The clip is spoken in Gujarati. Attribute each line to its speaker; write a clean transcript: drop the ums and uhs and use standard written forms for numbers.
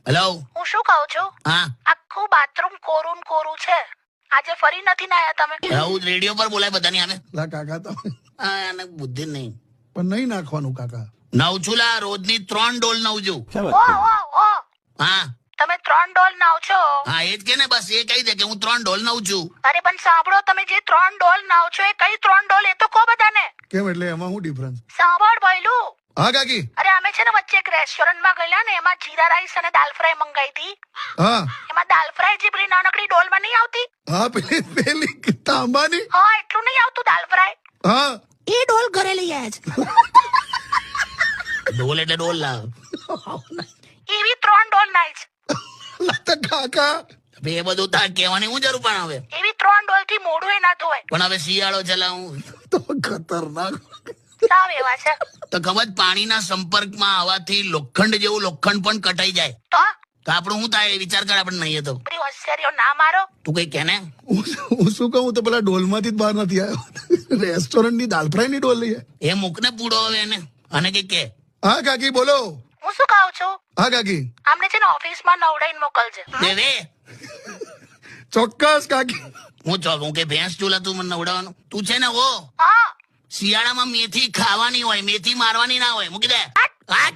Speaker 1: હેલો,
Speaker 2: હું શું કહું છું,
Speaker 1: હા
Speaker 2: આખું બાથરૂમ કોરું ને કોરું છે. આજે ફરી નથી નાયા તમે?
Speaker 1: હું રેડિયો પર બોલાય બધાની આવે.
Speaker 3: લા કાકા તો
Speaker 1: હા, એને બુદ્ધિ નહીં.
Speaker 3: પણ નહીં નાખવાનું કાકા.
Speaker 1: નવ છું લા, રોજની 3 ડોલ નવજું.
Speaker 2: ઓ
Speaker 1: હા
Speaker 2: તમે 3 ડોલ નાવ છો?
Speaker 1: હા, એ જ કે ને, બસ એ કહી દે કે હું 3 ડોલ નવ છું.
Speaker 2: અરે પણ સાંભળો, તમે જે 3 ડોલ નાવ છો એ કઈ 3 ડોલ, એ તો કહો બધાને.
Speaker 3: કેમ એટલે એમાં શું ડિફરન્સ?
Speaker 2: સાંભળ ભઈલું.
Speaker 3: હા કાકી.
Speaker 2: અરે અમે છે ને વચ્ચે એક રેસ્ટોરન્ટમાં ગયેલા ને, એમાં જીરા રાઈસ અને દાલ ફ્રાય મંગાઈ હતી.
Speaker 3: હા
Speaker 2: એમાં દાલ ફ્રાય જે પેલી નાનકડી ડોલમાં નહીં આવતી,
Speaker 3: હા પેલી તાંબાની.
Speaker 2: હા એટલું નહીં આવતું દાલ ફ્રાય,
Speaker 3: હા
Speaker 2: એ ડોલ ઘરે લઈ આવ્યા
Speaker 1: ડોલ એટલે ડોલ લાવ.
Speaker 2: છે. એવી 3 ડોલ નાઈ છે.
Speaker 3: લા તો કાકા
Speaker 1: હવે એ બધું તાર કહેવાની હું જરૂર પણ હવે.
Speaker 2: એવી 3 ડોલ થી મોઢું એ ના ધોવાય.
Speaker 1: પણ હવે શિયાળો ચલાવું
Speaker 3: તો ખતરનાક.
Speaker 2: સાવ એવા છે.
Speaker 1: તો ખબર, પાણીના સંપર્કમાં આવવાથી લોખંડ જેવું લોખંડ પણ કટાઈ જાય.
Speaker 2: તો
Speaker 1: આપણું શું થાય વિચાર કર, આપણે નહીં તો.
Speaker 2: બધી હોશિયારીઓ ના મારો.
Speaker 1: તું કઈ કે ને.
Speaker 3: હું શું કહું, તો પેલા ડોલમાંથી જ બહાર નથી આવ્યો. રેસ્ટોરન્ટની દાલ ફ્રાય ની ડોલ લઈ આય.
Speaker 1: એ મૂકને પૂડો હવે એને, અને કઈ કે.
Speaker 3: હા કાકી બોલો.
Speaker 2: હું શું કહું છું,
Speaker 3: હા કાકી.
Speaker 2: આમને છે ને ઓફિસમાં નવડાઈને મોકલજે.
Speaker 1: દેવે
Speaker 3: ચોક્કસ કાકી.
Speaker 1: હું કે ભેંસ ચૂલા તું મને નવડાવવાનું. તું છે ને ઓ
Speaker 2: હા
Speaker 1: શિયાળામાં મેથી ખાવાની હોય, મેથી મારવાની ના હોય. મૂકી દે. હાટ.